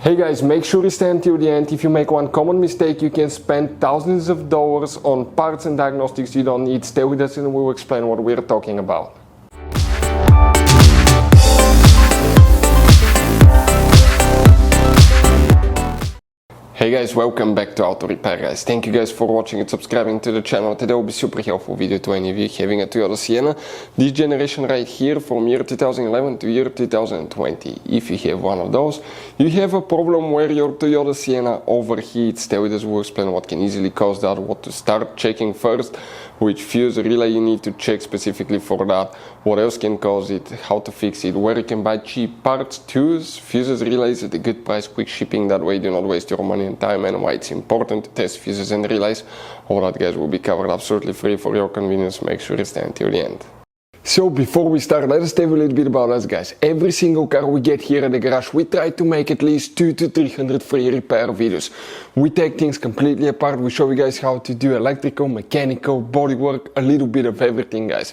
Hey guys, make sure you stay until the end. If you make one common mistake, you can spend thousands of dollars on parts and diagnostics you don't need. Stay with us and we'll explain what we're talking about. Hey guys, welcome back to Auto Repair guys. Thank you guys for watching and subscribing to the channel. Today will be super helpful video to any of you having a Toyota Sienna. This generation right here from year 2011 to year 2020. If you have one of those, you have a problem where your Toyota Sienna overheats. Stay with us, we'll explain what can easily cause that, what to start checking first, which fuse relay you need to check specifically for that, what else can cause it, how to fix it, where you can buy cheap parts, tools, fuses, relays at a good price, quick shipping, that way you do not waste your money and time, and why it's important to test fuses and relays. All that guys will be covered absolutely free for your convenience. Make sure you stay until the end. So before we start, let us tell you a little bit about us guys. Every single car we get here at the garage, we try to make at least 200 to 300 free repair videos. We take things completely apart, we show you guys how to do electrical, mechanical, bodywork, a little bit of everything guys.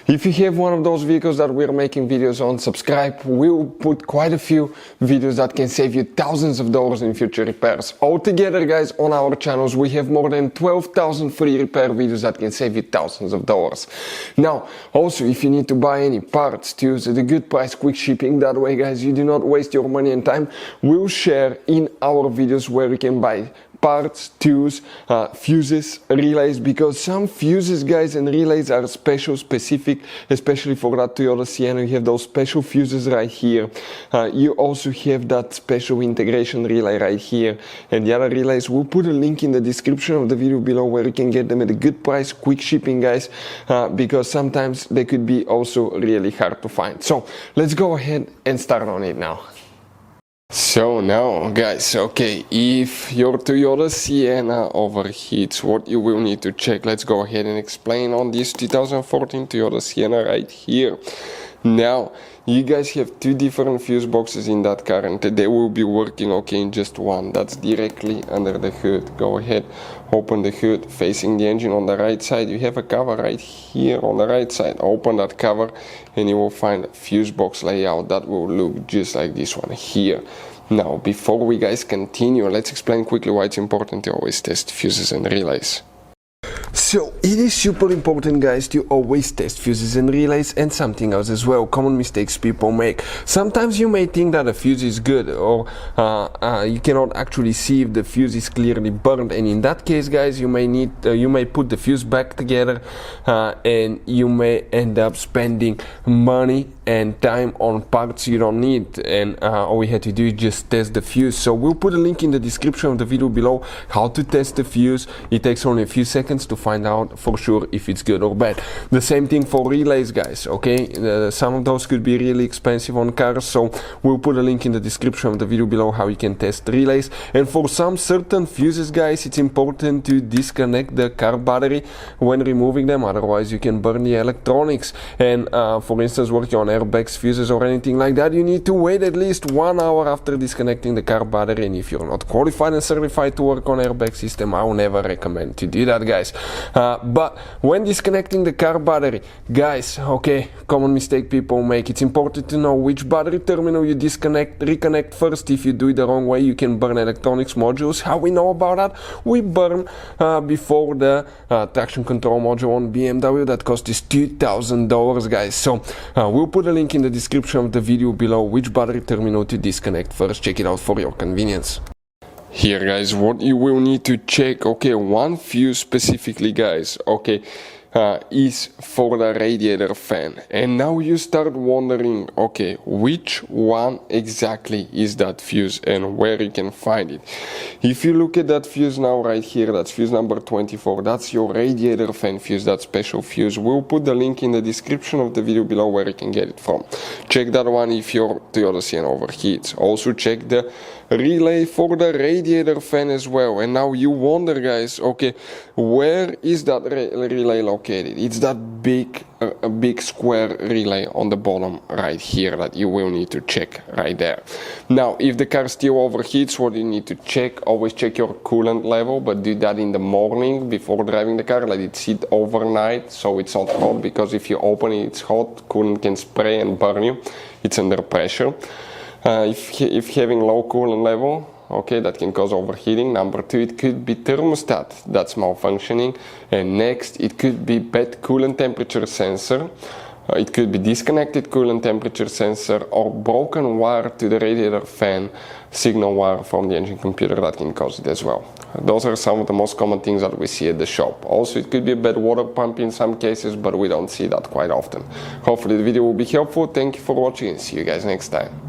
If you have one of those vehicles that we're making videos on, subscribe. We'll put quite a few videos that can save you thousands of dollars in future repairs. Altogether guys, on our channels we have more than 12,000 free repair videos that can save you thousands of dollars. Now, also if you need to buy any parts, tools at a good price, quick shipping, that way guys you do not waste your money and time, we'll share in our videos where you can buy parts, tools, fuses, relays, because some fuses guys and relays are specific, especially for that Toyota Sienna. You have those special fuses right here. You also have that special integration relay right here, and the other relays, we'll put a link in the description of the video below where you can get them at a good price, quick shipping guys, because sometimes they could be also really hard to find. So let's go ahead and start on it now. So now guys, okay, if your Toyota Sienna overheats, what you will need to check, let's go ahead and explain on this 2014 Toyota Sienna right here. Now, you guys have two different fuse boxes in that car and they will be working okay in just one. That's directly under the hood. Go ahead, open the hood, facing the engine on the right side. You have a cover right here on the right side. Open that cover and you will find a fuse box layout that will look just like this one here. Now, before we guys continue, let's explain quickly why it's important to always test fuses and relays. So it is super important guys to always test fuses and relays, and something else as well, common mistakes people make. Sometimes you may think that a fuse is good, or you cannot actually see if the fuse is clearly burned, and in that case guys you may put the fuse back together and you may end up spending money and time on parts you don't need, and all we had to do is just test the fuse. So we'll put a link in the description of the video below how to test the fuse. It takes only a few seconds to find out for sure if it's good or bad. The same thing for relays guys, okay? Some of those could be really expensive on cars, so we'll put a link in the description of the video below how you can test relays. And for some certain fuses guys, it's important to disconnect the car battery when removing them, otherwise you can burn the electronics. And for instance, working on airbags, fuses or anything like that, you need to wait at least 1 hour after disconnecting the car battery, and if you're not qualified and certified to work on airbag system, I will never recommend to do that guys. But when disconnecting the car battery guys, okay, common mistake people make, it's important to know which battery terminal you reconnect first. If you do it the wrong way, you can burn electronics modules. How we know about that? We burn before the traction control module on BMW that cost us $2,000 guys. So we'll put a link in the description of the video below which battery terminal to disconnect first. Check it out for your convenience. Here guys, what you will need to check, okay, one fuse specifically guys, okay, is for the radiator fan. And now you start wondering, okay, which one exactly is that fuse and where you can find it. If you look at that fuse now right here, that's fuse number 24, that's your radiator fan fuse, that special fuse. We'll put the link in the description of the video below where you can get it from. Check that one if your Toyota Sienna overheats. Also check the relay for the radiator fan as well. And now you wonder guys, okay, where is that relay located? It's that big square relay on the bottom right here that you will need to check right there. Now if the car still overheats, what you need to check, always check your coolant level, but do that in the morning before driving the car. Let it sit overnight so it's not hot, because if you open it, it's hot, coolant can spray and burn you. It's under pressure. If having low coolant level, okay, that can cause overheating. Number 2, it could be thermostat that's malfunctioning. And next, it could be bad coolant temperature sensor. It could be disconnected coolant temperature sensor or broken wire to the radiator fan signal wire from the engine computer that can cause it as well. Those are some of the most common things that we see at the shop. Also, it could be a bad water pump in some cases, but we don't see that quite often. Hopefully the video will be helpful. Thank you for watching and see you guys next time.